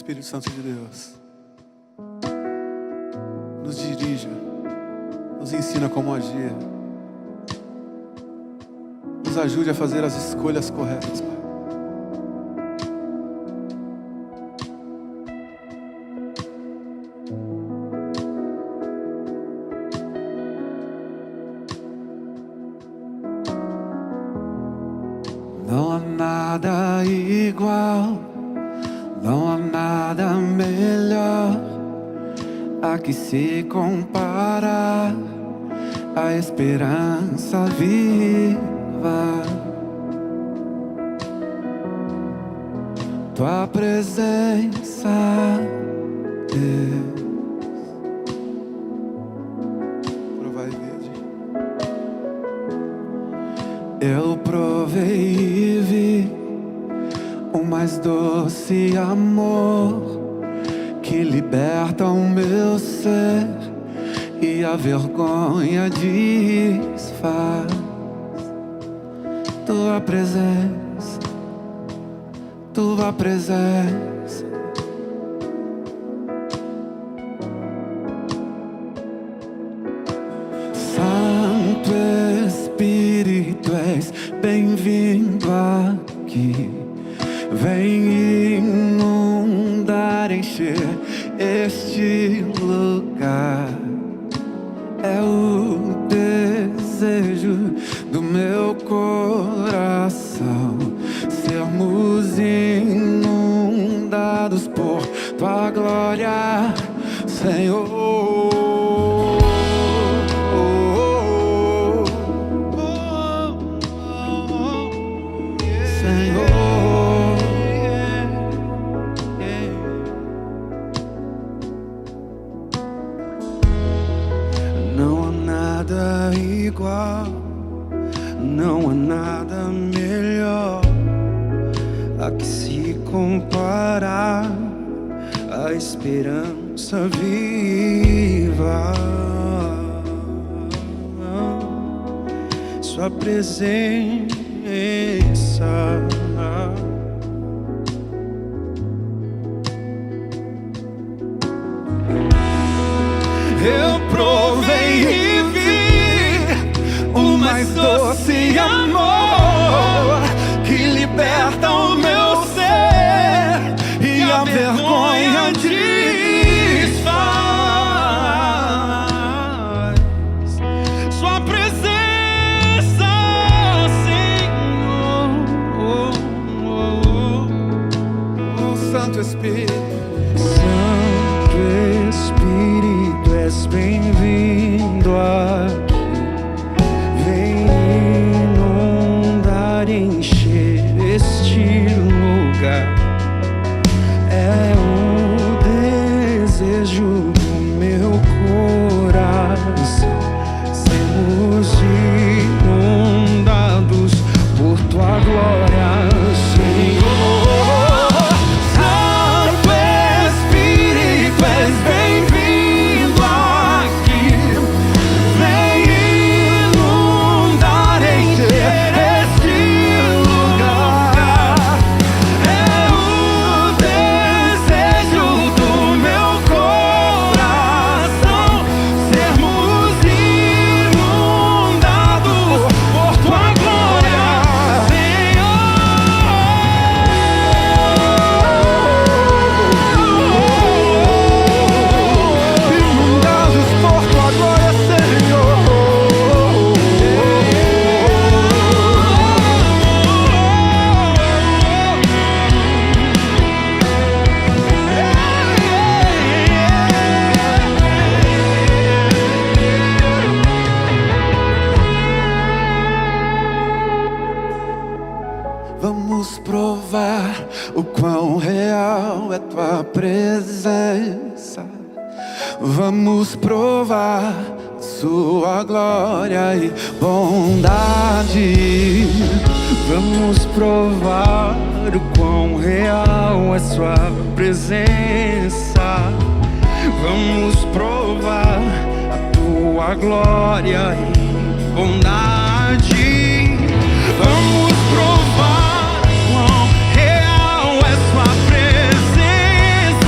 Espírito Santo de Deus, nos dirija, nos ensina como agir, nos ajude a fazer as escolhas corretas, Pai. Não há nada igual, não há nada melhor a que se comparar a esperança viva. Tua presença, Deus. Provai e vede. Eu provei e vi o mais doce amor que liberta o meu ser e a vergonha desfaz. Tua presença, tua presença. Santo Espírito, és bem-vindo aqui. Vem inundar, encher este lugar. É o desejo do meu coração sermos inundados por tua glória, Senhor. Não há nada igual, não há nada melhor a que se comparar a esperança viva. Sua presença. Eu provei e vi o mais doce amor que liberta o meu ser e a vergonha desfaz. Sua presença, Senhor. Oh, Santo Espírito. Santo Espírito, és bem-vindo aqui. Vem inundar e encher este lugar. É o desejo do meu coração sermos inundados por tua glória, Senhor. Santo Espírito, és bem-vindo aqui. Vem inundar, encher este lugar. É o desejo do meu coração sermos inundados por tua glória, Senhor. Inundados por tua glória, Senhor. Vamos provar o quão real é tua presença. Vamos provar sua glória e bondade. Vamos provar o quão real é sua presença. Vamos provar a tua glória e bondade. Vamos provar quão real é sua presença.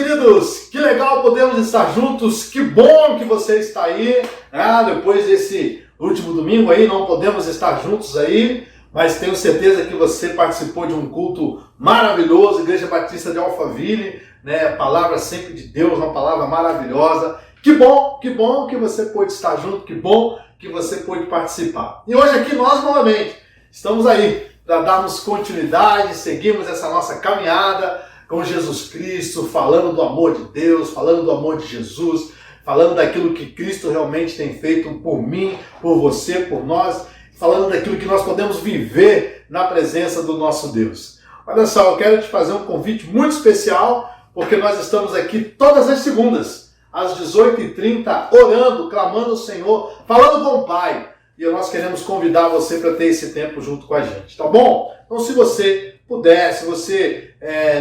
queridos, que legal podermos estar juntos, que bom que você está aí, né? Depois desse último domingo aí, não podemos estar juntos aí, mas tenho certeza que você participou de um culto maravilhoso, Igreja Batista de Alphaville, né? Palavra sempre de Deus, uma palavra maravilhosa. Que bom que você pôde estar junto, que bom que você pôde participar. E hoje aqui nós novamente estamos aí para darmos continuidade, seguirmos essa nossa caminhada com Jesus Cristo, falando do amor de Deus, falando do amor de Jesus, falando daquilo que Cristo realmente tem feito por mim, por você, por nós, falando daquilo que nós podemos viver na presença do nosso Deus. Olha só, eu quero te fazer um convite muito especial, porque nós estamos aqui todas as segundas, às 18h30, orando, clamando ao Senhor, falando com o Pai. E nós queremos convidar você para ter esse tempo junto com a gente, tá bom? Então, se você puder, se você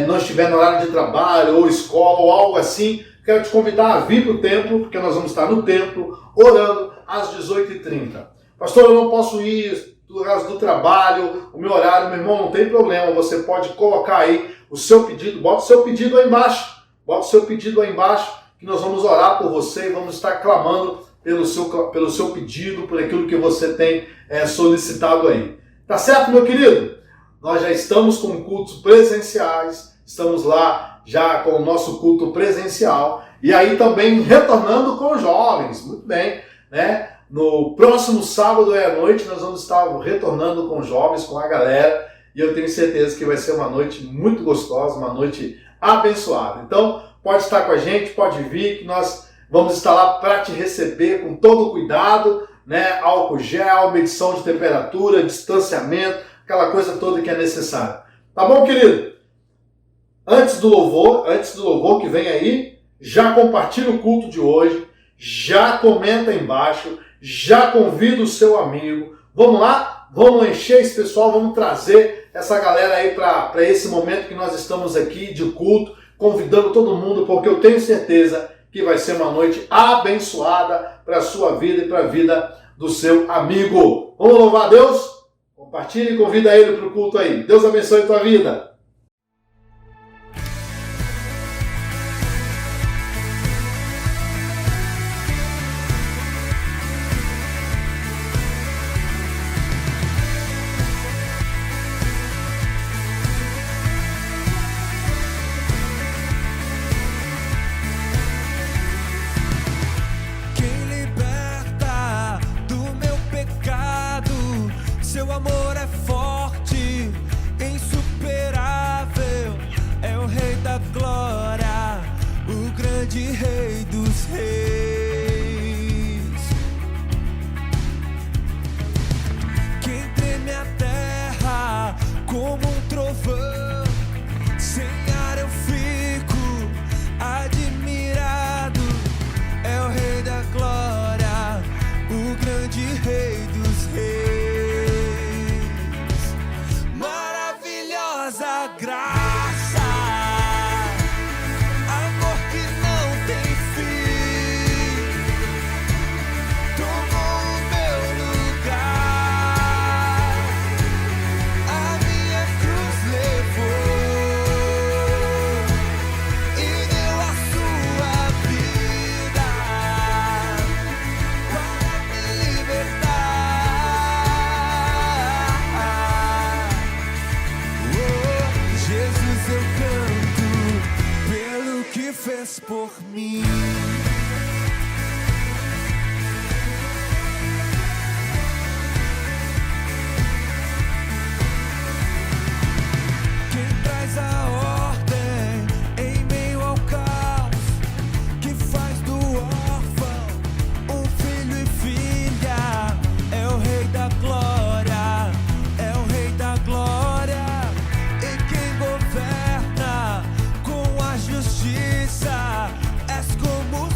não estiver no horário de trabalho, ou escola, ou algo assim, quero te convidar a vir para o templo, porque nós vamos estar no templo, orando às 18h30. Pastor, eu não posso ir por causa do trabalho, o meu horário, meu irmão, não tem problema, você pode colocar aí o seu pedido, bota o seu pedido aí embaixo, que nós vamos orar por você e vamos estar clamando pelo seu pedido, por aquilo que você tem solicitado aí. Tá certo, meu querido? Nós já estamos com cultos presenciais, estamos lá já com o nosso culto presencial, e aí também retornando com os jovens, muito bem, né? No próximo sábado à noite nós vamos estar retornando com os jovens, com a galera, e eu tenho certeza que vai ser uma noite muito gostosa, uma noite abençoada. Então, pode estar com a gente, pode vir, que nós vamos estar lá para te receber com todo o cuidado, né? Álcool gel, medição de temperatura, distanciamento, aquela coisa toda que é necessária. Tá bom, querido? Antes do louvor que vem aí, já compartilha o culto de hoje, já comenta aí embaixo, já convida o seu amigo. Vamos lá? Vamos encher esse pessoal, vamos trazer essa galera aí para esse momento que nós estamos aqui de culto, convidando todo mundo, porque eu tenho certeza que vai ser uma noite abençoada para a sua vida e para a vida do seu amigo. Vamos louvar a Deus? Compartilhe e convida ele para o culto aí. Deus abençoe a tua vida. Seu amor é forte, insuperável, é o Rei da Glória, o grande Rei dos Reis. Quem treme a terra como um trovão, sem ar eu fico admirado, é o Rei da Glória, o grande Rei dos Reis. Graça, amor que não tem fim, tomou o meu lugar, a minha cruz levou e deu a sua vida para me libertar. Jesus, eu canto pelo que fez por mim. Quem traz a ordem em meio ao caos, que faz do órfão um filho e filha, é o Rei da Glória, é o Rei da Glória. Governa com a justiça, és como o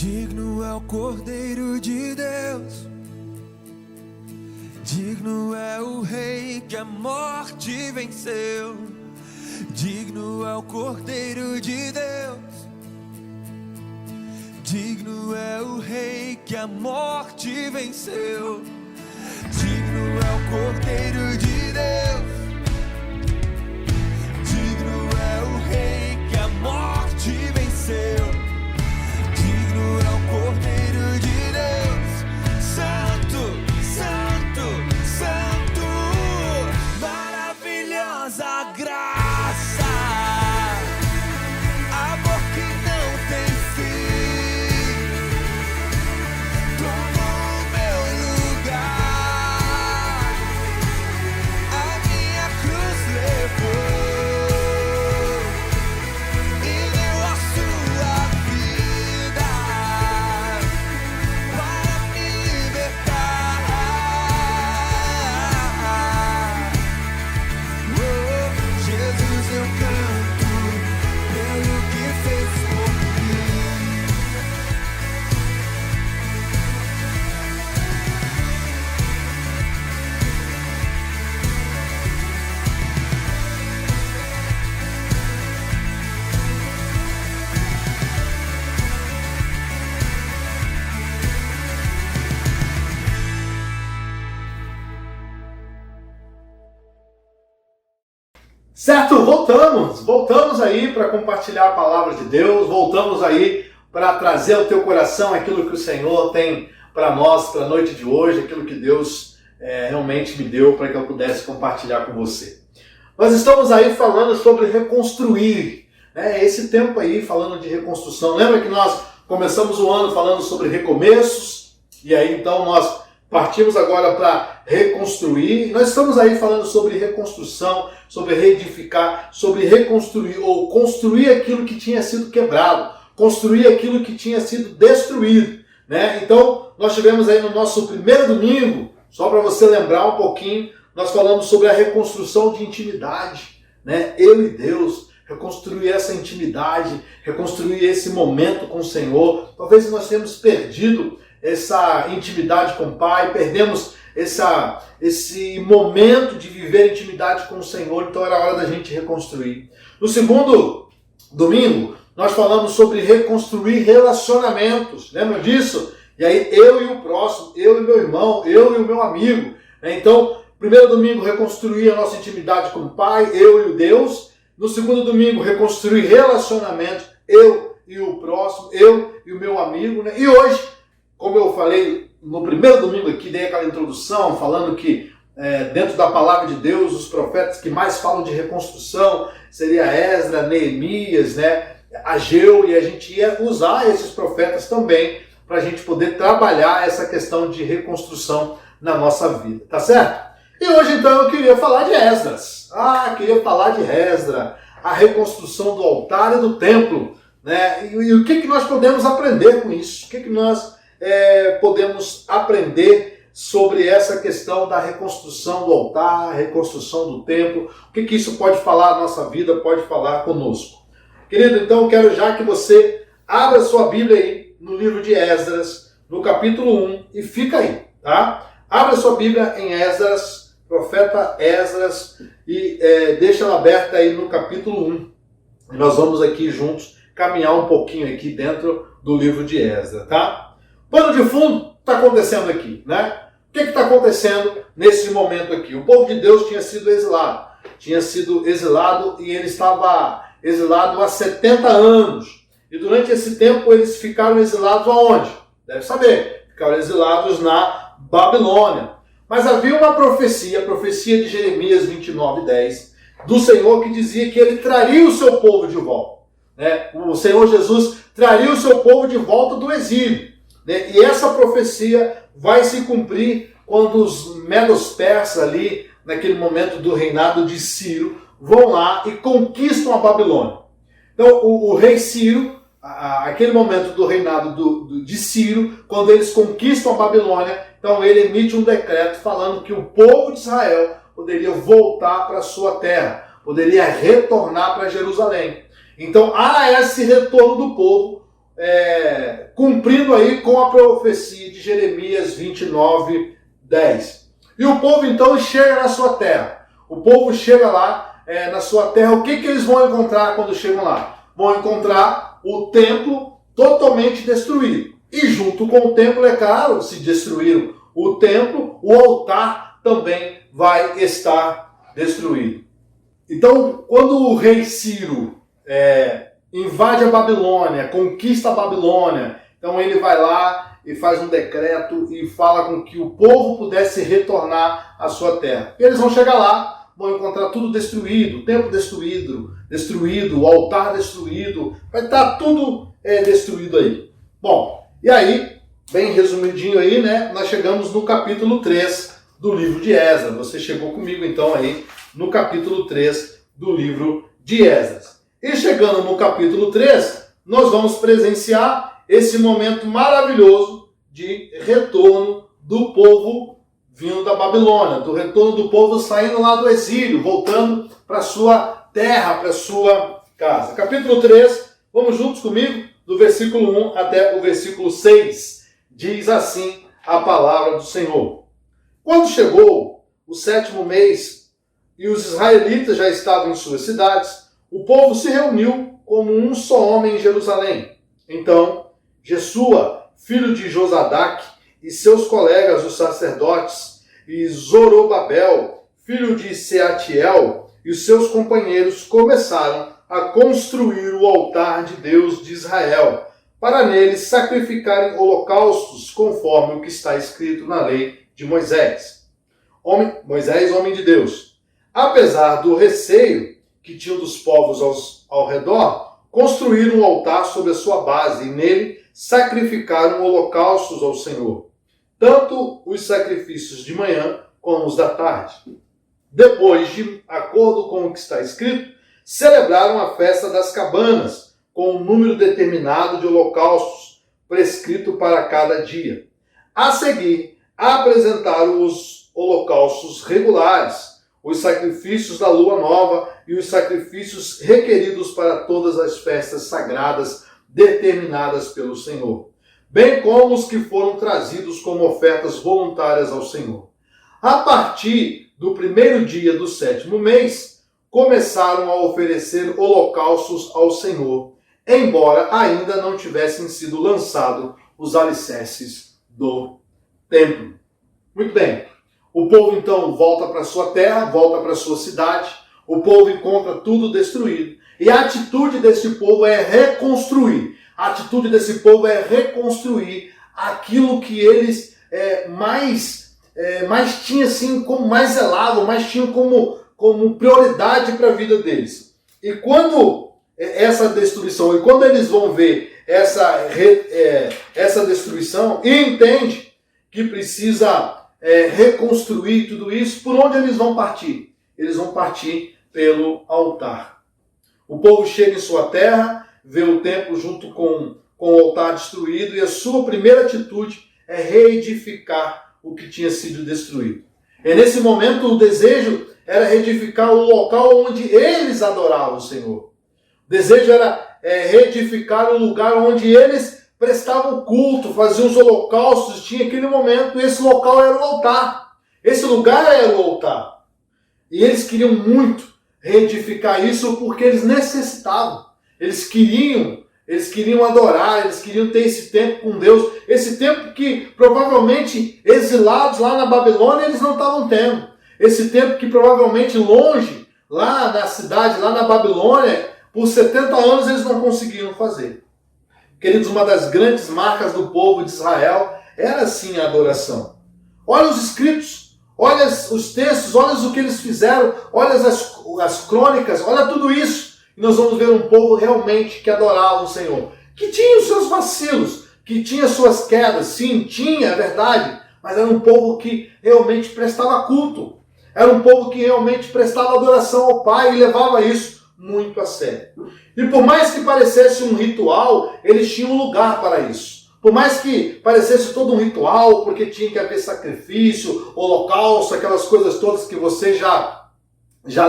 Digno é o Cordeiro de Deus, digno é o Rei que a morte venceu. Digno é o Cordeiro de Deus, digno é o Rei que a morte venceu. Digno é o Cordeiro de Deus, digno é o Rei que a morte venceu. Digno é o Cordeiro de Deus, Santo, Santo, Santo. Maravilhosa graça, amor que não tem fim, tomou o meu lugar, a minha cruz levou e deu a sua vida para me libertar. Oh, Jesus, eu canto pelo que fez por mim. Certo, voltamos aí para compartilhar a palavra de Deus, voltamos aí para trazer ao teu coração aquilo que o Senhor tem para nós, para a noite de hoje, aquilo que Deus realmente me deu para que eu pudesse compartilhar com você. Nós estamos aí falando sobre reconstruir, né? Esse tempo aí falando de reconstrução. Lembra que nós começamos o ano falando sobre recomeços, e aí então nós partimos agora para reconstruir. Nós estamos aí falando sobre reconstrução, sobre reedificar, sobre reconstruir ou construir aquilo que tinha sido quebrado, construir aquilo que tinha sido destruído, né? Então, nós tivemos aí no nosso primeiro domingo, só para você lembrar um pouquinho, nós falamos sobre a reconstrução de intimidade, né? Eu e Deus, reconstruir essa intimidade, reconstruir esse momento com o Senhor. Talvez nós tenhamos perdido essa intimidade com o Pai, perdemos esse momento de viver intimidade com o Senhor, então era hora da gente reconstruir. No segundo domingo, nós falamos sobre reconstruir relacionamentos, lembra disso? E aí eu e o próximo, eu e meu irmão, eu e o meu amigo. Então, primeiro domingo, reconstruir a nossa intimidade com o Pai, eu e o Deus. No segundo domingo, reconstruir relacionamentos, eu e o próximo, eu e o meu amigo, né? E hoje, como eu falei no primeiro domingo aqui, dei aquela introdução falando que dentro da palavra de Deus, os profetas que mais falam de reconstrução seria Esdras, Neemias, né, Ageu, e a gente ia usar esses profetas também para a gente poder trabalhar essa questão de reconstrução na nossa vida, tá certo? E hoje então eu queria falar de Esdras. Queria falar de Esdras, a reconstrução do altar e do templo, né? E o que nós podemos aprender com isso? O que nós podemos aprender sobre essa questão da reconstrução do altar, reconstrução do templo? O que isso pode falar na nossa vida, pode falar conosco? Querido, então eu quero já que você abra sua Bíblia aí no livro de Esdras, no capítulo 1, e fica aí, tá? Abra sua Bíblia em Esdras, profeta Esdras, e deixa ela aberta aí no capítulo 1. E nós vamos aqui juntos caminhar um pouquinho aqui dentro do livro de Esdras, tá? Pano de fundo está acontecendo aqui, né? O que está acontecendo nesse momento aqui? O povo de Deus tinha sido exilado. E ele estava exilado há 70 anos. E durante esse tempo eles ficaram exilados aonde? Deve saber. Ficaram exilados na Babilônia. Mas havia uma profecia, a profecia de Jeremias 29:10, do Senhor que dizia que ele traria o seu povo de volta, né? O Senhor Jesus traria o seu povo de volta do exílio. E essa profecia vai se cumprir quando os medos persas ali, naquele momento do reinado de Ciro, vão lá e conquistam a Babilônia. Então o rei Ciro, aquele momento do reinado de Ciro, quando eles conquistam a Babilônia, então ele emite um decreto falando que o povo de Israel poderia voltar para a sua terra, poderia retornar para Jerusalém. Então há esse retorno do povo. cumprindo aí com a profecia de Jeremias 29:10. E o povo então chega na sua terra. O povo chega lá na sua terra. O que eles vão encontrar quando chegam lá? Vão encontrar o templo totalmente destruído. E junto com o templo, é claro, se destruíram o templo, o altar também vai estar destruído. Então, quando o rei Ciro invade a Babilônia, conquista a Babilônia, então ele vai lá e faz um decreto e fala com que o povo pudesse retornar à sua terra. E eles vão chegar lá, vão encontrar tudo destruído, o templo destruído, o altar destruído, vai estar tudo destruído aí. Bom, e aí, bem resumidinho aí, né, nós chegamos no capítulo 3 do livro de Esdras. Você chegou comigo então aí no capítulo 3 do livro de Esdras. E chegando no capítulo 3, nós vamos presenciar esse momento maravilhoso de retorno do povo vindo da Babilônia, do retorno do povo saindo lá do exílio, voltando para sua terra, para sua casa. Capítulo 3, vamos juntos comigo, do versículo 1 até o versículo 6. Diz assim a palavra do Senhor. Quando chegou o 7º mês e os israelitas já estavam em suas cidades, o povo se reuniu como um só homem em Jerusalém. Então, Jesua, filho de Josadaque, e seus colegas os sacerdotes, e Zorobabel, filho de Seatiel, e os seus companheiros começaram a construir o altar de Deus de Israel, para nele sacrificarem holocaustos, conforme o que está escrito na lei de Moisés. Moisés, homem de Deus. Apesar do receio que tinham dos povos ao redor, construíram um altar sobre a sua base, e nele sacrificaram holocaustos ao Senhor, tanto os sacrifícios de manhã como os da tarde. Depois, de acordo com o que está escrito, celebraram a festa das cabanas, com um número determinado de holocaustos, prescrito para cada dia. A seguir, apresentaram os holocaustos regulares, os sacrifícios da lua nova e os sacrifícios requeridos para todas as festas sagradas determinadas pelo Senhor, bem como os que foram trazidos como ofertas voluntárias ao Senhor. A partir do 1º dia do 7º mês, começaram a oferecer holocaustos ao Senhor, embora ainda não tivessem sido lançados os alicerces do templo. Muito bem. O povo então volta para sua terra, volta para sua cidade, o povo encontra tudo destruído. E a atitude desse povo é reconstruir. A atitude desse povo é reconstruir aquilo que eles mais tinham assim, como mais zelavam, mais tinham como prioridade para a vida deles. E quando essa destruição, e quando eles vão ver essa destruição e entende que precisa reconstruir tudo isso, por onde eles vão partir? Eles vão partir pelo altar. O povo chega em sua terra, vê o templo junto com o altar destruído, e a sua primeira atitude é reedificar o que tinha sido destruído. E nesse momento o desejo era reedificar o local onde eles adoravam o Senhor. O desejo era reedificar o lugar onde eles prestavam culto, faziam os holocaustos, tinha aquele momento, e esse local era o altar. Esse lugar era o altar. E eles queriam muito reedificar isso porque eles necessitavam. Eles queriam adorar, eles queriam ter esse tempo com Deus. Esse tempo que provavelmente exilados lá na Babilônia eles não estavam tendo. Esse tempo que provavelmente longe, lá na cidade, lá na Babilônia, por 70 anos eles não conseguiram fazer. Queridos, uma das grandes marcas do povo de Israel era sim a adoração. Olha os escritos, olha os textos, olha o que eles fizeram, olha as crônicas, olha tudo isso. E nós vamos ver um povo realmente que adorava o Senhor. Que tinha os seus vacilos, que tinha suas quedas, sim, tinha, é verdade. Mas era um povo que realmente prestava culto. Era um povo que realmente prestava adoração ao Pai e levava isso muito a sério. E por mais que parecesse um ritual, eles tinham um lugar para isso. Por mais que parecesse todo um ritual, porque tinha que haver sacrifício, holocausto, aquelas coisas todas que você já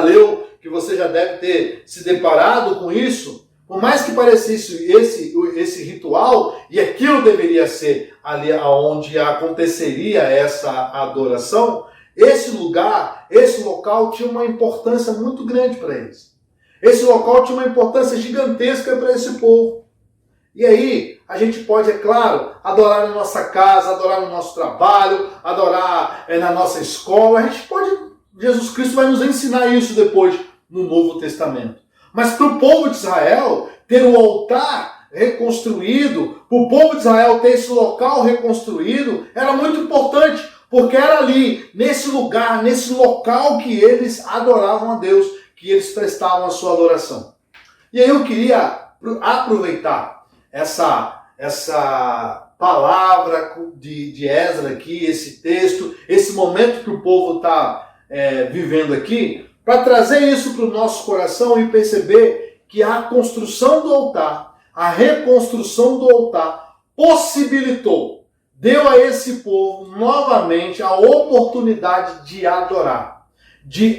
leu, que você já deve ter se deparado com isso, Por mais que parecesse esse ritual, e aquilo deveria ser ali onde aconteceria essa adoração, esse lugar, esse local tinha uma importância muito grande para eles. Esse local tinha uma importância gigantesca para esse povo. E aí, a gente pode, é claro, adorar na nossa casa, adorar no nosso trabalho, adorar na nossa escola. A gente pode, Jesus Cristo vai nos ensinar isso depois no Novo Testamento. Mas para o povo de Israel, ter o altar reconstruído, para o povo de Israel ter esse local reconstruído, era muito importante, porque era ali, nesse lugar, nesse local que eles adoravam a Deus, que eles prestavam a sua adoração. E aí eu queria aproveitar essa palavra de Esdras aqui, esse texto, esse momento que o povo está vivendo aqui, para trazer isso para o nosso coração e perceber que a construção do altar, a reconstrução do altar, possibilitou, deu a esse povo novamente a oportunidade de adorar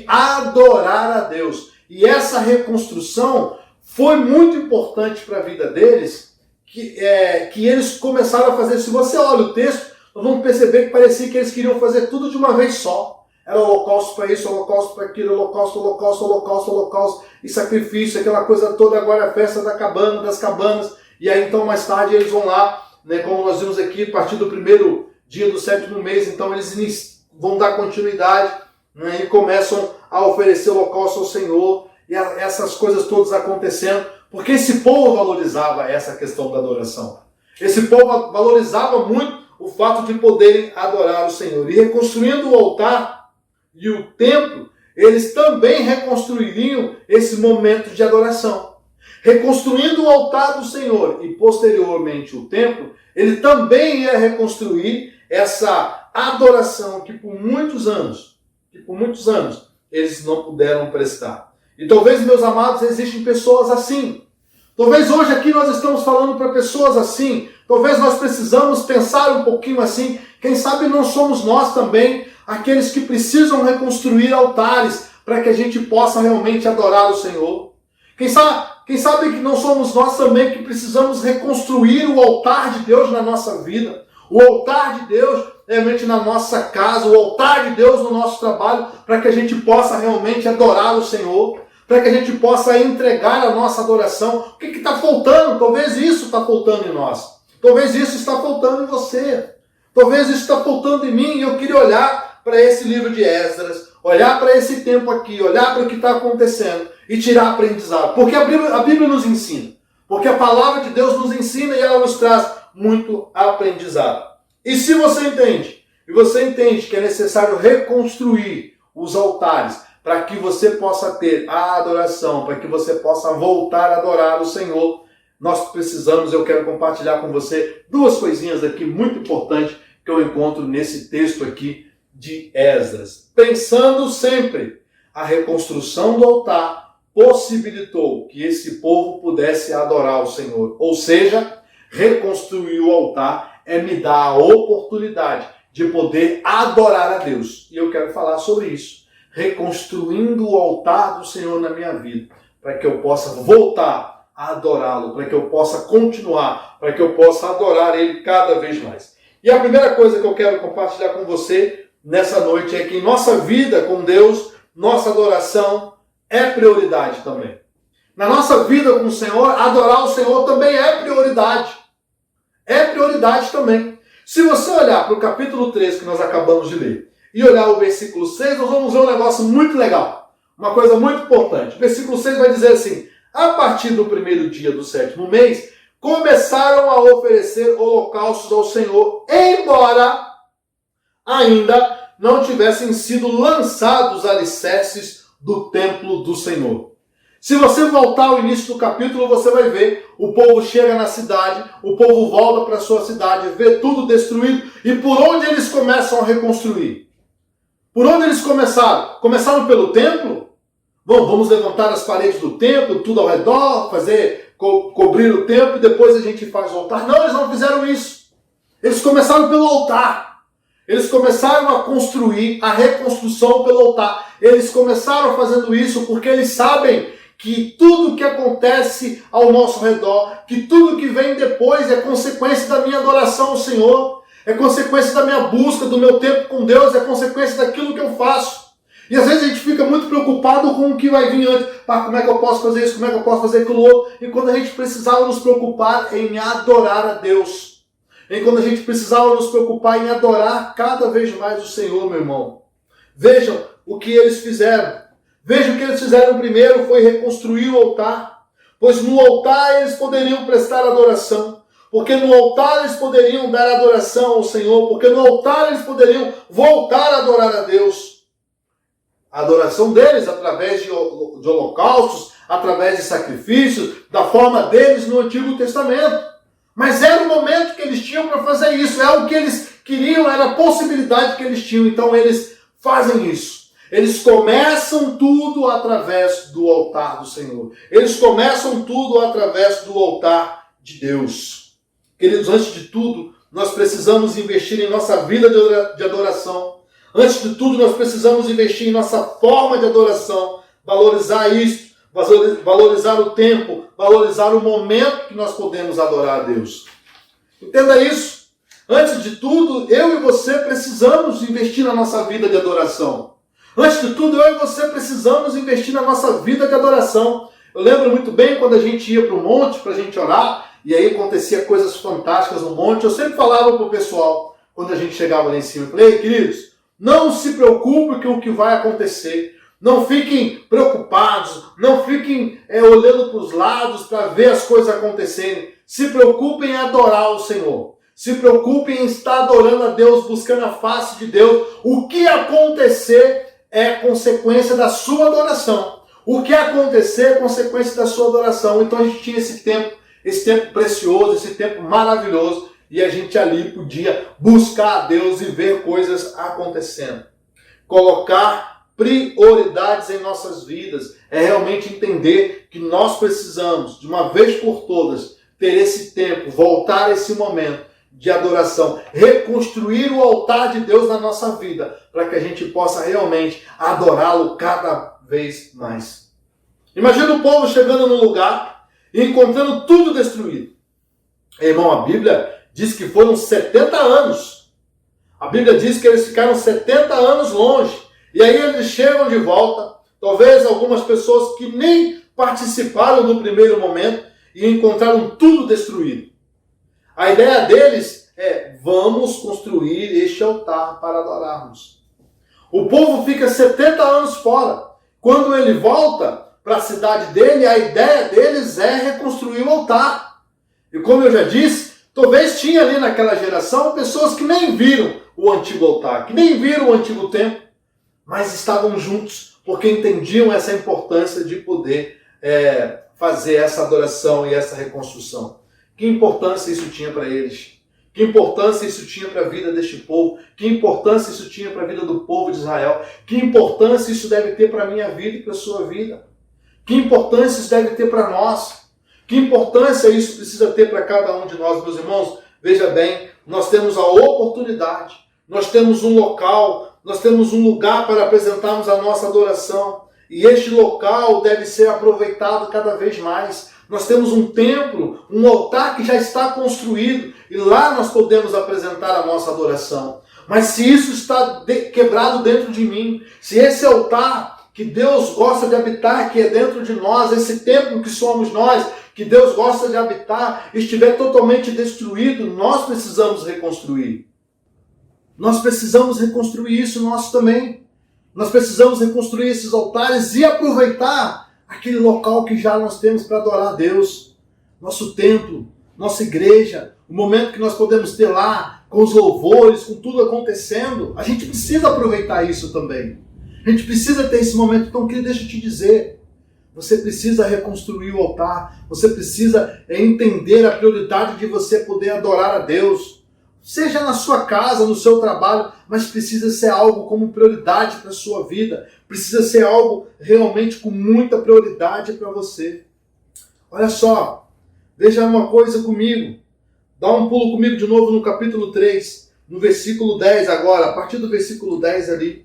a Deus. E essa reconstrução foi muito importante para a vida deles, que eles começaram a fazer. Se você olha o texto, nós vamos perceber que parecia que eles queriam fazer tudo de uma vez só. Era holocausto para isso, holocausto para aquilo, holocausto, e sacrifício, aquela coisa toda. Agora a festa das cabanas, e aí então mais tarde eles vão lá, né, como nós vimos aqui, a partir do primeiro dia do 7º mês, então eles vão dar continuidade, né, e começam a oferecer holocausto ao Senhor, e essas coisas todas acontecendo, porque esse povo valorizava essa questão da adoração. Esse povo valorizava muito o fato de poderem adorar o Senhor. E reconstruindo o altar e o templo, eles também reconstruiriam esse momento de adoração. Reconstruindo o altar do Senhor e posteriormente o templo, ele também ia reconstruir essa adoração que por muitos anos eles não puderam prestar. E talvez, meus amados, existem pessoas assim. Talvez hoje aqui nós estamos falando para pessoas assim. Talvez nós precisamos pensar um pouquinho assim. Quem sabe não somos nós também aqueles que precisam reconstruir altares para que a gente possa realmente adorar o Senhor. Quem sabe que não somos nós também que precisamos reconstruir o altar de Deus na nossa vida. O altar de Deus realmente na nossa casa. O altar de Deus no nosso trabalho, para que a gente possa realmente adorar o Senhor. Para que a gente possa entregar a nossa adoração. O que está faltando? Talvez isso está faltando em nós. Talvez isso está faltando em você. Talvez isso está faltando em mim. E eu queria olhar para esse livro de Esdras, olhar para esse tempo aqui, olhar para o que está acontecendo e tirar aprendizado. Porque a Bíblia nos ensina. Porque a palavra de Deus nos ensina e ela nos traz muito aprendizado. E se você entende que é necessário reconstruir os altares para que você possa ter a adoração, para que você possa voltar a adorar o Senhor, nós precisamos, eu quero compartilhar com você duas coisinhas aqui muito importantes que eu encontro nesse texto aqui de Esdras. Pensando sempre, a reconstrução do altar possibilitou que esse povo pudesse adorar o Senhor. Ou seja, reconstruir o altar me dar a oportunidade de poder adorar a Deus. E eu quero falar sobre isso. Reconstruindo o altar do Senhor na minha vida, para que eu possa voltar a adorá-lo, para que eu possa continuar, para que eu possa adorar Ele cada vez mais. E a primeira coisa que eu quero compartilhar com você nessa noite é que em nossa vida com Deus, nossa adoração é prioridade também. Na nossa vida com o Senhor, adorar o Senhor também é prioridade. É prioridade também. Se você olhar para o capítulo 3 que nós acabamos de ler, e olhar o versículo 6, nós vamos ver um negócio muito legal. Uma coisa muito importante. O versículo 6 vai dizer assim: a partir do primeiro dia do 7º mês, começaram a oferecer holocaustos ao Senhor, embora ainda não tivessem sido lançados os alicerces do templo do Senhor. Se você voltar ao início do capítulo, você vai ver, o povo chega na cidade, o povo volta para a sua cidade, vê tudo destruído, e por onde eles começam a reconstruir? Por onde eles começaram? Começaram pelo templo? Bom, vamos levantar as paredes do templo, tudo ao redor, cobrir o templo e depois a gente faz o altar. Não, eles não fizeram isso. Eles começaram pelo altar. Eles começaram a construir a reconstrução pelo altar. Eles começaram fazendo isso porque eles sabem que tudo que acontece ao nosso redor, que tudo que vem depois é consequência da minha adoração ao Senhor, é consequência da minha busca, do meu tempo com Deus, é consequência daquilo que eu faço. E às vezes a gente fica muito preocupado com o que vai vir antes. Como é que eu posso fazer isso? Como é que eu posso fazer aquilo outro? E quando a gente precisava nos preocupar em adorar a Deus. E quando a gente precisava nos preocupar em adorar cada vez mais o Senhor, meu irmão. Vejam o que eles fizeram. Vejam o que eles fizeram primeiro foi reconstruir o altar. Pois no altar eles poderiam prestar adoração. Porque no altar eles poderiam dar adoração ao Senhor. Porque no altar eles poderiam voltar a adorar a Deus. A adoração deles através de holocaustos, através de sacrifícios, da forma deles no Antigo Testamento. Mas era o momento que eles tinham para fazer isso. É o que eles queriam, era a possibilidade que eles tinham. Então eles fazem isso. Eles começam tudo através do altar do Senhor. Eles começam tudo através do altar de Deus. Queridos, antes de tudo, nós precisamos investir em nossa vida de adoração. Antes de tudo, nós precisamos investir em nossa forma de adoração, valorizar isso, valorizar o tempo, valorizar o momento que nós podemos adorar a Deus. Entenda isso. Antes de tudo, eu e você precisamos investir na nossa vida de adoração. Antes de tudo, eu e você precisamos investir na nossa vida de adoração. Eu lembro muito bem quando a gente ia para o monte para a gente orar, e aí acontecia coisas fantásticas no monte. Eu sempre falava para o pessoal, quando a gente chegava lá em cima, eu falei, queridos, não se preocupe com o que vai acontecer. Não fiquem preocupados. Não fiquem olhando para os lados para ver as coisas acontecerem. Se preocupem em adorar o Senhor. Se preocupem em estar adorando a Deus, buscando a face de Deus. O que acontecer é consequência da sua adoração. O que acontecer é consequência da sua adoração. Então a gente tinha esse tempo precioso, esse tempo maravilhoso. E a gente ali podia buscar a Deus e ver coisas acontecendo. Colocar prioridades em nossas vidas é realmente entender que nós precisamos, de uma vez por todas, ter esse tempo, voltar a esse momento de adoração, reconstruir o altar de Deus na nossa vida, para que a gente possa realmente adorá-lo cada vez mais. Imagina o povo chegando no lugar e encontrando tudo destruído. Irmão, a Bíblia diz que foram 70 anos. A Bíblia diz que eles ficaram 70 anos longe. E aí eles chegam de volta. Talvez algumas pessoas que nem participaram no primeiro momento e encontraram tudo destruído. A ideia deles é, vamos construir este altar para adorarmos. O povo fica 70 anos fora. Quando ele volta para a cidade dele, a ideia deles é reconstruir o altar. E como eu já disse, talvez tinha ali naquela geração pessoas que nem viram o antigo altar, que nem viram o antigo templo, mas estavam juntos porque entendiam essa importância de poder fazer essa adoração e essa reconstrução. Que importância isso tinha para eles? Que importância isso tinha para a vida deste povo? Que importância isso tinha para a vida do povo de Israel? Que importância isso deve ter para a minha vida e para a sua vida? Que importância isso deve ter para nós? Que importância isso precisa ter para cada um de nós, meus irmãos? Veja bem, nós temos a oportunidade, nós temos um local, nós temos um lugar para apresentarmos a nossa adoração. E este local deve ser aproveitado cada vez mais. Nós temos um templo, um altar que já está construído. E lá nós podemos apresentar a nossa adoração. Mas se isso está quebrado dentro de mim, se esse altar que Deus gosta de habitar, que é dentro de nós, esse templo que somos nós, que Deus gosta de habitar, estiver totalmente destruído, nós precisamos reconstruir. Nós precisamos reconstruir isso nós também. Nós precisamos reconstruir esses altares e aproveitar aquele local que já nós temos para adorar a Deus. Nosso templo, nossa igreja, o momento que nós podemos ter lá, com os louvores, com tudo acontecendo. A gente precisa aproveitar isso também. A gente precisa ter esse momento. Então, querido, deixa eu te dizer. Você precisa reconstruir o altar. Você precisa entender a prioridade de você poder adorar a Deus. Seja na sua casa, no seu trabalho, mas precisa ser algo como prioridade para a sua vida. Precisa ser algo realmente com muita prioridade para você. Olha só, veja uma coisa comigo. Dá um pulo comigo de novo no capítulo 3, no versículo 10 agora, a partir do versículo 10 ali.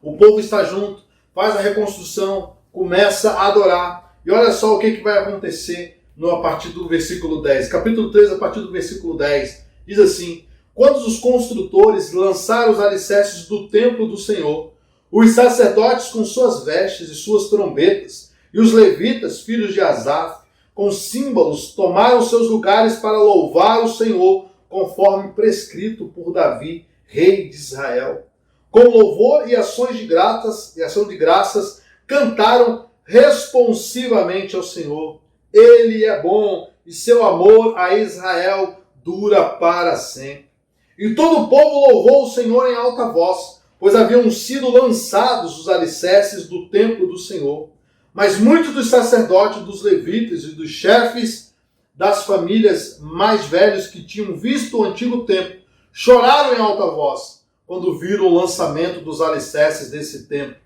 O povo está junto, faz a reconstrução, começa a adorar. E olha só o que vai acontecer a partir do versículo 10. Capítulo 3, a partir do versículo 10, diz assim: quando os construtores lançaram os alicerces do templo do Senhor, os sacerdotes com suas vestes e suas trombetas, e os levitas, filhos de Asaf, com símbolos, tomaram seus lugares para louvar o Senhor, conforme prescrito por Davi, rei de Israel. Com louvor e ações de graças, cantaram responsivamente ao Senhor. Ele é bom e seu amor a Israel dura para sempre. E todo o povo louvou o Senhor em alta voz, pois haviam sido lançados os alicerces do templo do Senhor. Mas muitos dos sacerdotes, dos levitas e dos chefes das famílias mais velhos que tinham visto o antigo templo choraram em alta voz quando viram o lançamento dos alicerces desse templo.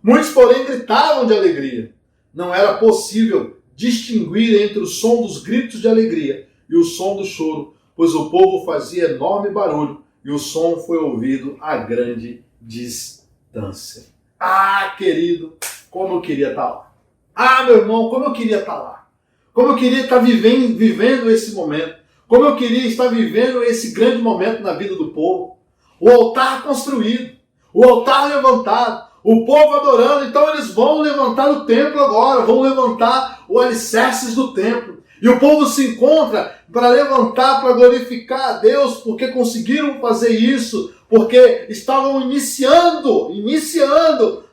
Muitos, porém, gritavam de alegria. Não era possível distinguir entre o som dos gritos de alegria e o som do choro, pois o povo fazia enorme barulho e o som foi ouvido a grande distância. Ah, querido, como eu queria estar lá. Ah, meu irmão, como eu queria estar lá. Como eu queria estar vivendo esse momento. Como eu queria estar vivendo esse grande momento na vida do povo. O altar construído, o altar levantado, o povo adorando. Então eles vão levantar o templo agora, vão levantar os alicerces do templo. E o povo se encontra para levantar, para glorificar a Deus, porque conseguiram fazer isso, porque estavam iniciando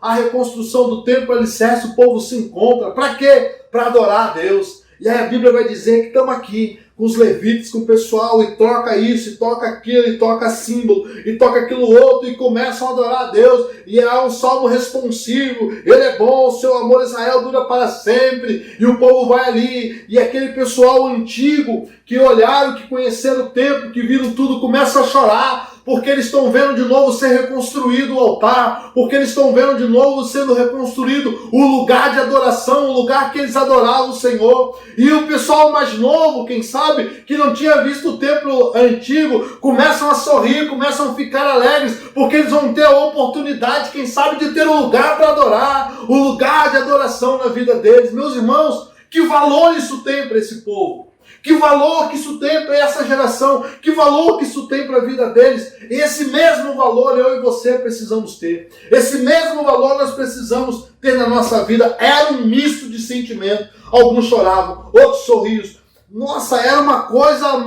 a reconstrução do templo alicerce. O povo se encontra. Para quê? Para adorar a Deus. E aí a Bíblia vai dizer que estamos aqui com os levitas, com o pessoal, e toca isso, e toca aquilo, e toca símbolo, e toca aquilo outro, e começam a adorar a Deus, e há um salmo responsivo: ele é bom, seu amor Israel dura para sempre, e o povo vai ali, e aquele pessoal antigo, que olharam, que conheceram o templo, que viram tudo, começa a chorar, porque eles estão vendo de novo ser reconstruído o altar, porque eles estão vendo de novo sendo reconstruído o lugar de adoração, o lugar que eles adoravam o Senhor. E o pessoal mais novo, quem sabe, que não tinha visto o templo antigo, começam a sorrir, começam a ficar alegres, porque eles vão ter a oportunidade, quem sabe, de ter um lugar para adorar, um lugar de adoração na vida deles. Meus irmãos, que valor isso tem para esse povo? Que valor que isso tem para essa geração? Que valor que isso tem para a vida deles? Esse mesmo valor eu e você precisamos ter. Esse mesmo valor nós precisamos ter na nossa vida. Era um misto de sentimento. Alguns choravam, outros sorriam. Nossa, era uma coisa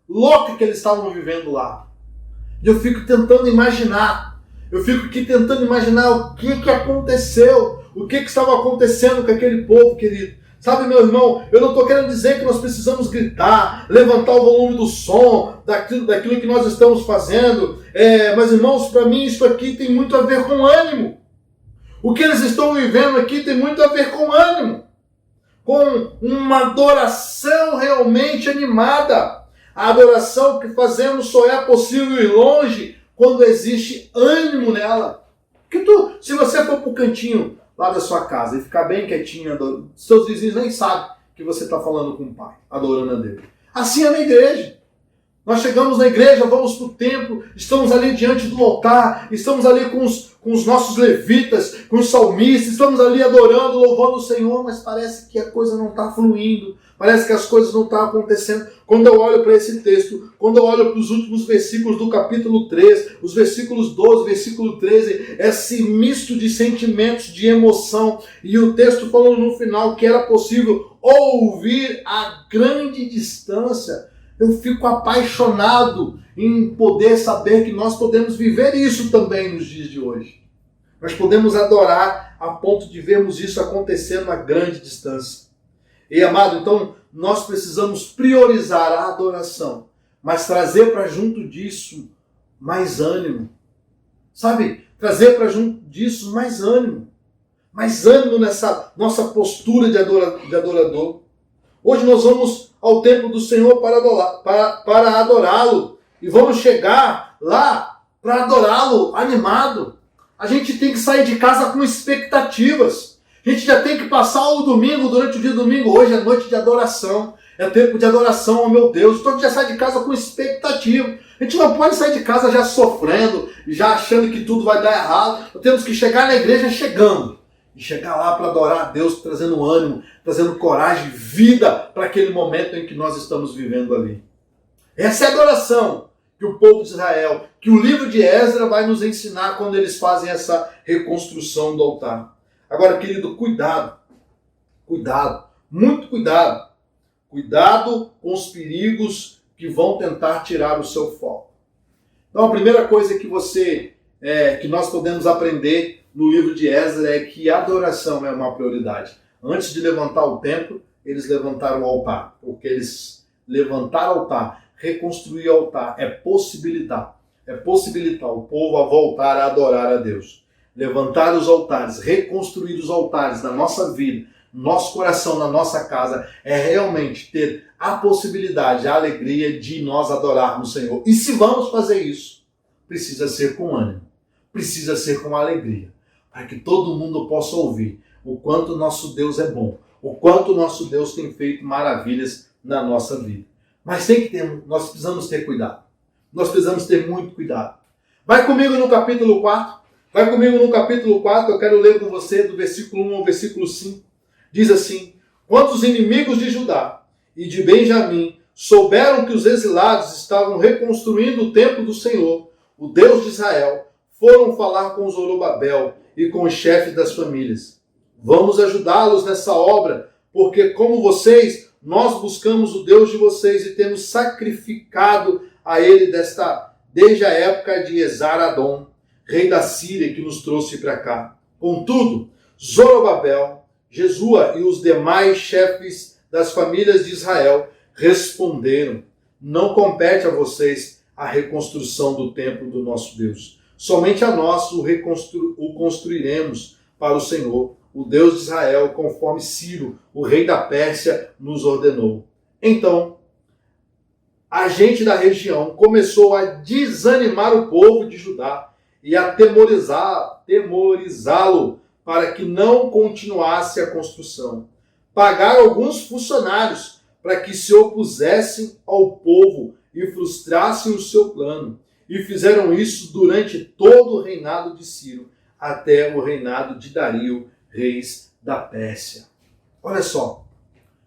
louca que eles estavam vivendo lá. E eu fico tentando imaginar. Eu fico aqui tentando imaginar o que aconteceu. O que estava acontecendo com aquele povo, querido. Sabe, meu irmão, eu não estou querendo dizer que nós precisamos gritar, levantar o volume do som, daquilo que nós estamos fazendo. Mas, irmãos, para mim isso aqui tem muito a ver com ânimo. O que eles estão vivendo aqui tem muito a ver com ânimo. Com uma adoração realmente animada. A adoração que fazemos só é possível ir longe quando existe ânimo nela. Porque se você for para o cantinho lá da sua casa e ficar bem quietinho, adorando, seus vizinhos nem sabem que você está falando com o Pai, adorando a Deus. Assim é na igreja. Nós chegamos na igreja, vamos para o templo, estamos ali diante do altar, estamos ali com os nossos levitas, com os salmistas, estamos ali adorando, louvando o Senhor, mas parece que a coisa não está fluindo, parece que as coisas não estão acontecendo. Quando eu olho para esse texto, quando eu olho para os últimos versículos do capítulo 3, os versículos 12, versículo 13, esse misto de sentimentos, de emoção, e o texto falando no final que era possível ouvir a grande distância, eu fico apaixonado em poder saber que nós podemos viver isso também nos dias de hoje. Nós podemos adorar a ponto de vermos isso acontecendo a grande distância. E, amado, então, nós precisamos priorizar a adoração, mas trazer para junto disso mais ânimo. Sabe? Trazer para junto disso mais ânimo. Mais ânimo nessa nossa postura de adorador. Hoje nós vamos ao templo do Senhor para adorá-lo. E vamos chegar lá para adorá-lo animado. A gente tem que sair de casa com expectativas. A gente já tem que passar o domingo, durante o dia do domingo. Hoje é noite de adoração. É tempo de adoração ao meu Deus. Então a gente já sai de casa com expectativa. A gente não pode sair de casa já sofrendo, já achando que tudo vai dar errado. Nós temos que chegar na igreja chegando. e chegar lá para adorar a Deus, trazendo ânimo, trazendo coragem, vida para aquele momento em que nós estamos vivendo ali. Essa é a adoração que o povo de Israel, que o livro de Esdras vai nos ensinar quando eles fazem essa reconstrução do altar. Agora, querido, cuidado, muito cuidado. Cuidado com os perigos que vão tentar tirar o seu foco. Então, a primeira coisa que nós podemos aprender no livro de Esdras é que a adoração é uma prioridade. Antes de levantar o templo, eles levantaram o altar, porque eles levantaram o altar, reconstruir o altar, é possibilitar o povo a voltar a adorar a Deus. Levantar os altares, reconstruir os altares da nossa vida, nosso coração, na nossa casa, é realmente ter a possibilidade, a alegria de nós adorarmos o Senhor. E se vamos fazer isso, precisa ser com ânimo, precisa ser com alegria, para que todo mundo possa ouvir o quanto nosso Deus é bom, o quanto nosso Deus tem feito maravilhas na nossa vida. Mas nós precisamos ter cuidado. Nós precisamos ter muito cuidado. Vai comigo no capítulo 4. Eu quero ler com você do versículo 1 ao versículo 5. Diz assim: quando os inimigos de Judá e de Benjamim souberam que os exilados estavam reconstruindo o templo do Senhor, o Deus de Israel, foram falar com Zorobabel e com os chefes das famílias. Vamos ajudá-los nessa obra, porque como vocês, nós buscamos o Deus de vocês e temos sacrificado a ele desde a época de Esar-Adom, rei da Síria, que nos trouxe para cá. Contudo, Zorobabel, Jesua e os demais chefes das famílias de Israel responderam: não compete a vocês a reconstrução do templo do nosso Deus. Somente a nós o construiremos para o Senhor, o Deus de Israel, conforme Ciro, o rei da Pérsia, nos ordenou. Então, a gente da região começou a desanimar o povo de Judá e a temorizá-lo para que não continuasse a construção. Pagaram alguns funcionários para que se opusessem ao povo e frustrassem o seu plano. E fizeram isso durante todo o reinado de Ciro, até o reinado de Dario, reis da Pérsia. Olha só,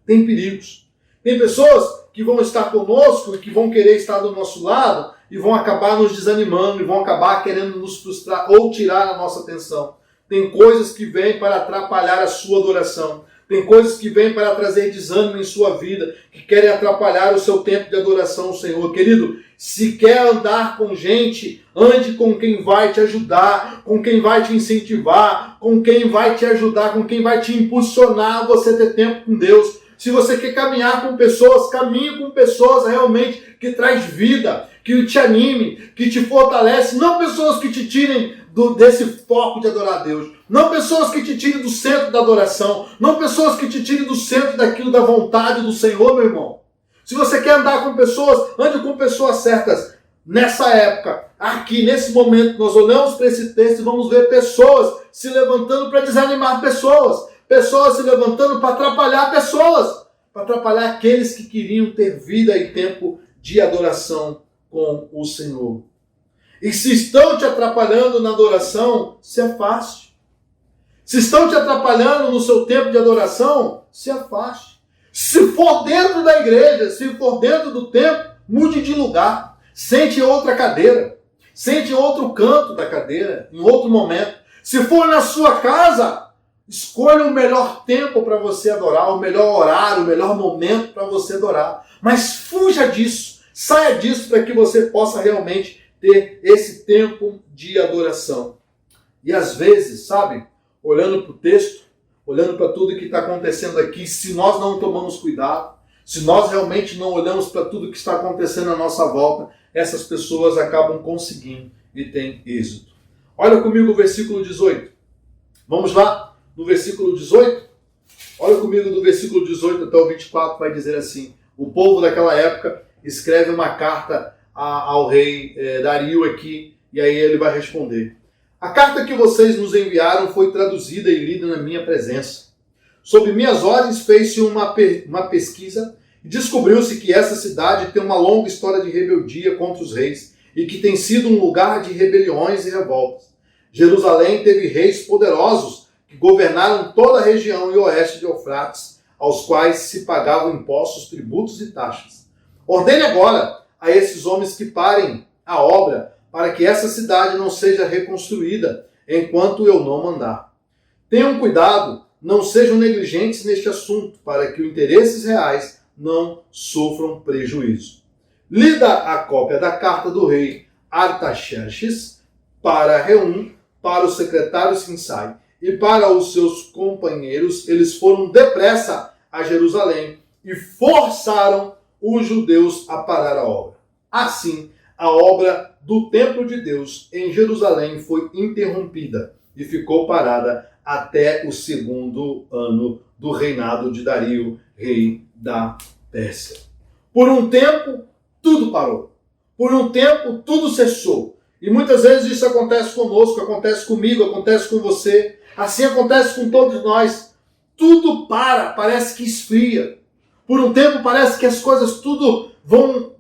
tem perigos. Tem pessoas que vão estar conosco e que vão querer estar do nosso lado e vão acabar nos desanimando e vão acabar querendo nos frustrar ou tirar a nossa atenção. Tem coisas que vêm para atrapalhar a sua adoração. Tem coisas que vêm para trazer desânimo em sua vida, que querem atrapalhar o seu tempo de adoração ao Senhor. Querido, se quer andar com gente, ande com quem vai te ajudar, com quem vai te incentivar, com quem vai te ajudar, com quem vai te impulsionar a você ter tempo com Deus. Se você quer caminhar com pessoas, caminhe com pessoas realmente que traz vida, que te anime, que te fortalece, não pessoas que te tirem desse foco de adorar a Deus, não pessoas que te tirem do centro da adoração, não pessoas que te tirem do centro daquilo da vontade do Senhor, meu irmão. Se você quer andar com pessoas, ande com pessoas certas. Nessa época, aqui, nesse momento, nós olhamos para esse texto e vamos ver pessoas se levantando para desanimar pessoas, pessoas se levantando para atrapalhar pessoas, para atrapalhar aqueles que queriam ter vida e tempo de adoração com o Senhor. E se estão te atrapalhando na adoração, se afaste. Se estão te atrapalhando no seu tempo de adoração, se afaste. Se for dentro da igreja, se for dentro do templo, mude de lugar. Sente em outra cadeira. Sente em outro canto da cadeira, em outro momento. Se for na sua casa, escolha o melhor tempo para você adorar, o melhor horário, o melhor momento para você adorar. Mas fuja disso, saia disso para que você possa realmente ter esse tempo de adoração. E às vezes, sabe, olhando para o texto, olhando para tudo que está acontecendo aqui, se nós não tomamos cuidado, se nós realmente não olhamos para tudo que está acontecendo à nossa volta, essas pessoas acabam conseguindo e têm êxito. Olha comigo o versículo 18. Vamos lá, no versículo 18? Olha comigo do versículo 18 até o 24, vai dizer assim: o povo daquela época escreve uma carta ao rei Dario aqui, e aí ele vai responder. A carta que vocês nos enviaram foi traduzida e lida na minha presença. Sob minhas ordens fez-se uma pesquisa e descobriu-se que essa cidade tem uma longa história de rebeldia contra os reis e que tem sido um lugar de rebeliões e revoltas. Jerusalém teve reis poderosos que governaram toda a região e oeste de Eufrates, aos quais se pagavam impostos, tributos e taxas. Ordene agora a esses homens que parem a obra, para que essa cidade não seja reconstruída, enquanto eu não mandar. Tenham cuidado, não sejam negligentes neste assunto, para que os interesses reais não sofram prejuízo. Lida a cópia da carta do rei Artaxerxes para Reum, para o secretário Sinsai e para os seus companheiros. Eles foram depressa a Jerusalém e forçaram os judeus a parar a obra. Assim, a obra do templo de Deus em Jerusalém foi interrompida e ficou parada até o 2º ano do reinado de Dario, rei da Pérsia. Por um tempo, tudo parou. Por um tempo, tudo cessou. E muitas vezes isso acontece conosco, acontece comigo, acontece com você. Assim acontece com todos nós. Tudo para, parece que esfria. Por um tempo parece que as coisas tudo vão...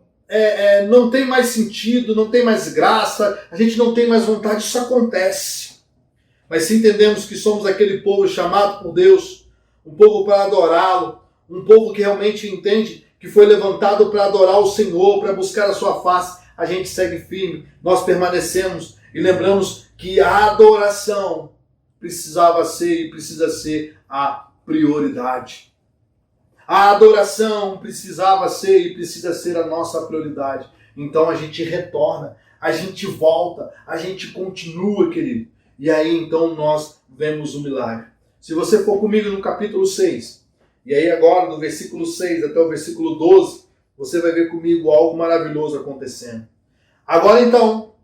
não tem mais sentido, não tem mais graça, a gente não tem mais vontade, isso acontece. Mas se entendemos que somos aquele povo chamado por Deus, um povo para adorá-lo, um povo que realmente entende que foi levantado para adorar o Senhor, para buscar a sua face, a gente segue firme, nós permanecemos e lembramos que a adoração precisava ser e precisa ser a prioridade. A adoração precisava ser e precisa ser a nossa prioridade. Então a gente retorna, a gente volta, a gente continua, querido. E aí então nós vemos o milagre. Se você for comigo no capítulo 6, e aí agora do versículo 6 até o versículo 12, você vai ver comigo algo maravilhoso acontecendo. Agora então,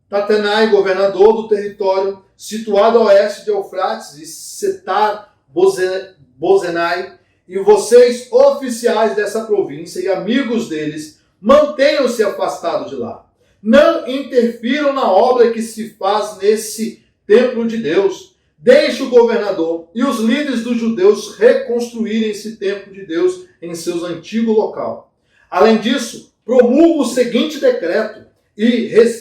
Tatenai, governador do território situado a oeste de Eufrates, e Setar-Bozenai, e vocês, oficiais dessa província e amigos deles, mantenham-se afastados de lá. Não interfiram na obra que se faz nesse templo de Deus. Deixe o governador e os líderes dos judeus reconstruírem esse templo de Deus em seu antigo local. Além disso, promulgo o seguinte decreto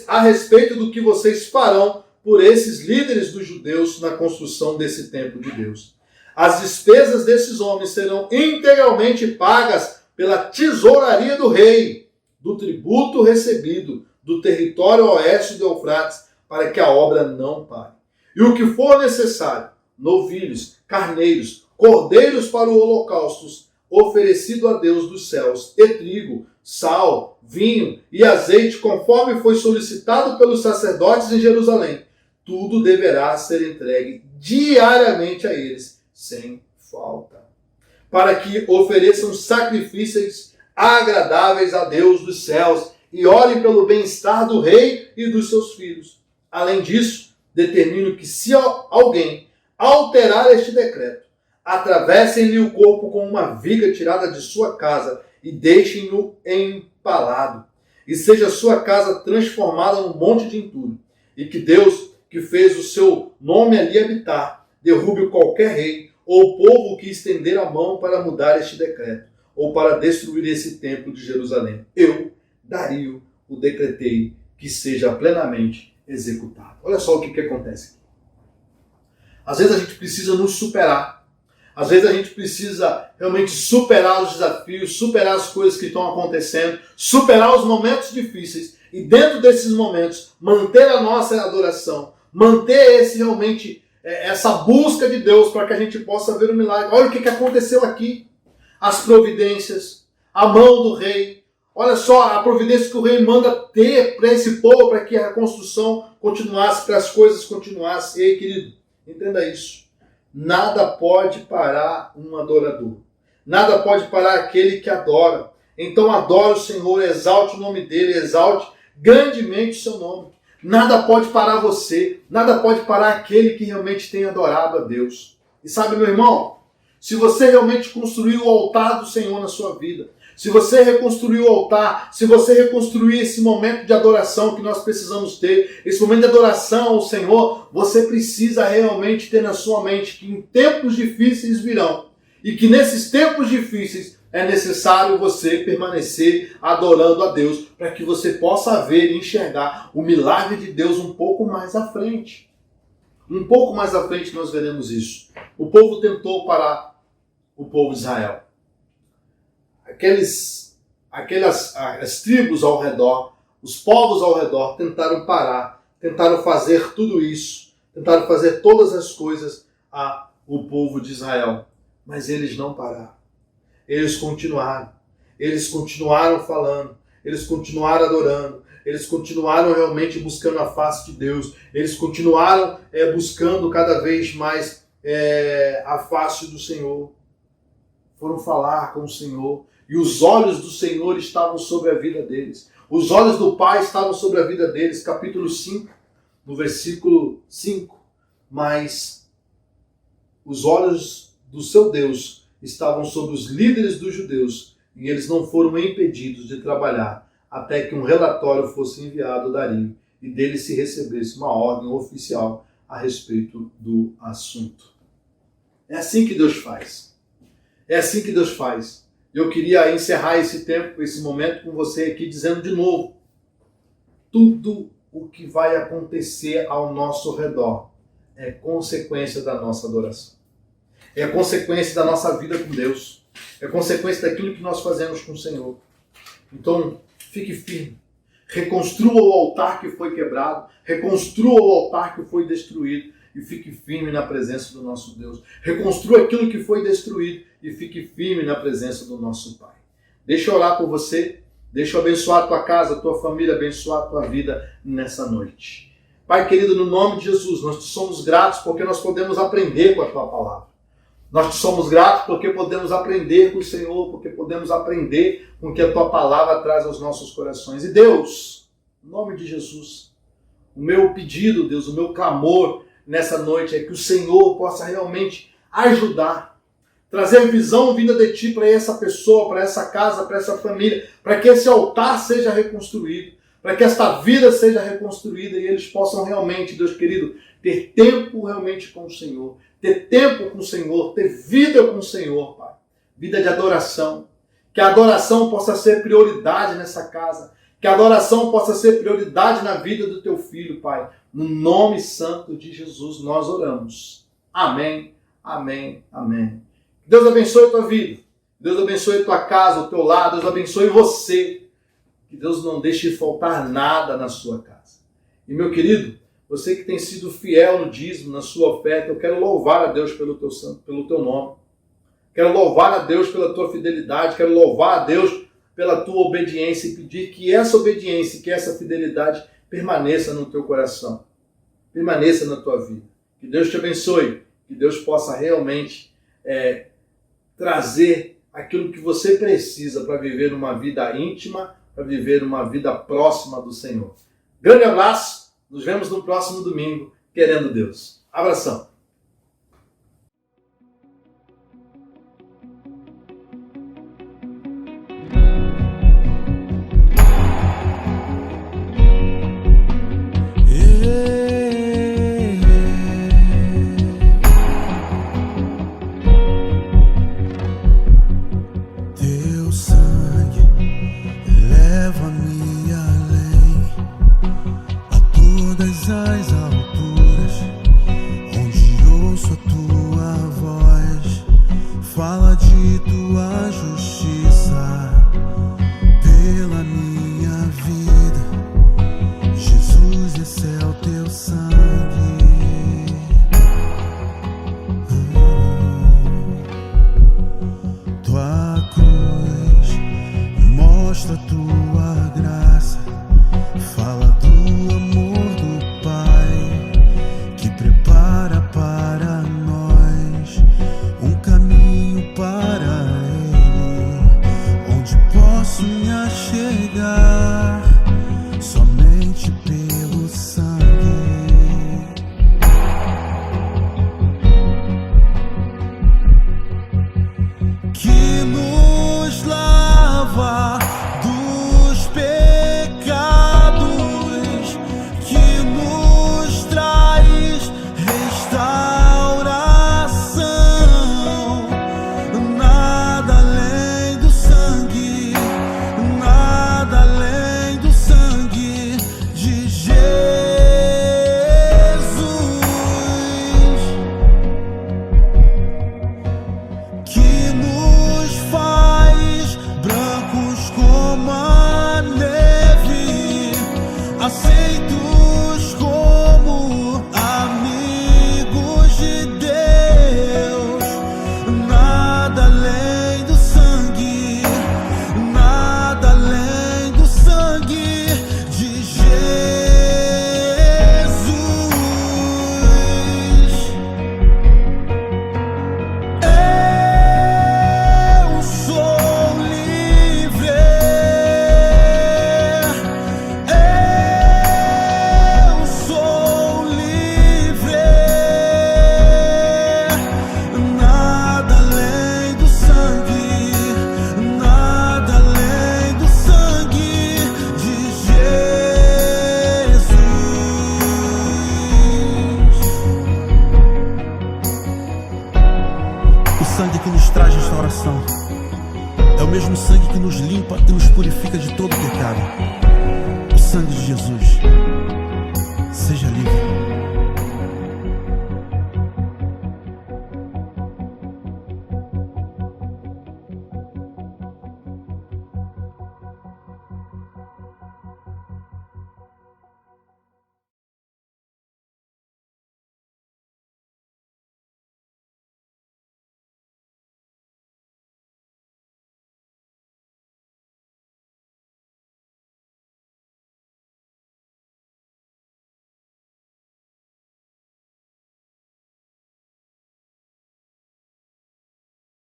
a respeito do que vocês farão por esses líderes dos judeus na construção desse templo de Deus. As despesas desses homens serão integralmente pagas pela tesouraria do rei, do tributo recebido do território oeste do Eufrates, para que a obra não pare. E o que for necessário, novilhos, carneiros, cordeiros para o holocaustos, oferecido a Deus dos céus, e trigo, sal, vinho e azeite, conforme foi solicitado pelos sacerdotes em Jerusalém, tudo deverá ser entregue diariamente a eles, sem falta, para que ofereçam sacrifícios agradáveis a Deus dos céus e orem pelo bem-estar do rei e dos seus filhos. Além disso, determino que se alguém alterar este decreto, atravessem-lhe o corpo com uma viga tirada de sua casa e deixem-no empalado, e seja sua casa transformada num monte de entulho, e que Deus, que fez o seu nome ali habitar, derrube qualquer rei ou povo que estender a mão para mudar este decreto, ou para destruir esse templo de Jerusalém. Eu, Dario, o decretei que seja plenamente executado. Olha só o que acontece. Às vezes a gente precisa nos superar. Às vezes a gente precisa realmente superar os desafios, superar as coisas que estão acontecendo, superar os momentos difíceis e dentro desses momentos manter a nossa adoração, manter essa busca de Deus para que a gente possa ver o milagre. Olha o que aconteceu aqui. As providências, a mão do rei. Olha só a providência que o rei manda ter para esse povo, para que a construção continuasse, para as coisas continuassem. Ei, querido, entenda isso. Nada pode parar um adorador. Nada pode parar aquele que adora. Então adore o Senhor, exalte o nome dele, exalte grandemente o seu nome. Nada pode parar você, nada pode parar aquele que realmente tem adorado a Deus. E sabe, meu irmão, se você realmente construiu o altar do Senhor na sua vida, se você reconstruir o altar, se você reconstruir esse momento de adoração que nós precisamos ter, esse momento de adoração ao Senhor, você precisa realmente ter na sua mente que em tempos difíceis virão. E que nesses tempos difíceis é necessário você permanecer adorando a Deus para que você possa ver e enxergar o milagre de Deus um pouco mais à frente. Um pouco mais à frente nós veremos isso. O povo tentou parar o povo de Israel. As tribos ao redor, os povos ao redor tentaram parar, tentaram fazer tudo isso, tentaram fazer todas as coisas ao povo de Israel. Mas eles não pararam. Eles continuaram falando, eles continuaram adorando, eles continuaram realmente buscando a face de Deus, eles continuaram buscando cada vez mais a face do Senhor. Foram falar com o Senhor, e os olhos do Senhor estavam sobre a vida deles. Os olhos do Pai estavam sobre a vida deles. Capítulo 5, no versículo 5. Mas os olhos do seu Deus estavam sobre os líderes dos judeus, e eles não foram impedidos de trabalhar até que um relatório fosse enviado a Dario e dele se recebesse uma ordem oficial a respeito do assunto. É assim que Deus faz. É assim que Deus faz. Eu queria encerrar esse tempo, esse momento com você aqui, dizendo de novo: tudo o que vai acontecer ao nosso redor é consequência da nossa adoração. É consequência da nossa vida com Deus. É consequência daquilo que nós fazemos com o Senhor. Então, fique firme. Reconstrua o altar que foi quebrado. Reconstrua o altar que foi destruído. E fique firme na presença do nosso Deus. Reconstrua aquilo que foi destruído. E fique firme na presença do nosso Pai. Deixa eu orar por você. Deixa eu abençoar a tua casa, a tua família, abençoar a tua vida nessa noite. Pai querido, no nome de Jesus, nós te somos gratos porque nós podemos aprender com a tua palavra. Nós te somos gratos porque podemos aprender com o Senhor, porque podemos aprender com o que a tua palavra traz aos nossos corações. E Deus, no nome de Jesus, o meu pedido, Deus, o meu clamor nessa noite é que o Senhor possa realmente ajudar, trazer visão vinda de ti para essa pessoa, para essa casa, para essa família, para que esse altar seja reconstruído, para que esta vida seja reconstruída e eles possam realmente, Deus querido, ter tempo realmente com o Senhor, ter tempo com o Senhor, ter vida com o Senhor, Pai. Vida de adoração. Que a adoração possa ser prioridade nessa casa. Que a adoração possa ser prioridade na vida do teu filho, Pai. No nome santo de Jesus nós oramos. Amém, amém, amém. Que Deus abençoe a tua vida. Deus abençoe a tua casa, o teu lar. Deus abençoe você. Que Deus não deixe faltar nada na sua casa. E meu querido, você que tem sido fiel no dízimo, na sua oferta, eu quero louvar a Deus pelo teu nome. Quero louvar a Deus pela tua fidelidade. Quero louvar a Deus pela tua obediência e pedir que essa obediência, que essa fidelidade permaneça no teu coração. Permaneça na tua vida. Que Deus te abençoe. Que Deus possa realmente trazer aquilo que você precisa para viver uma vida íntima, para viver uma vida próxima do Senhor. Grande abraço. Nos vemos no próximo domingo, querendo Deus. Abração. Teu sangue leva-me além a todas as alturas, onde ouço a tua voz, fala de tua justiça pela minha vida. Jesus, esse é o teu sangue. Tua cruz mostra tua graça, fala do amor do Pai que prepara para nós um caminho para Ele, onde posso me achegar somente pelo sangue. Que nos lava dos pecados, que nos limpa e nos purifica de todo pecado. O sangue de Jesus. Seja livre.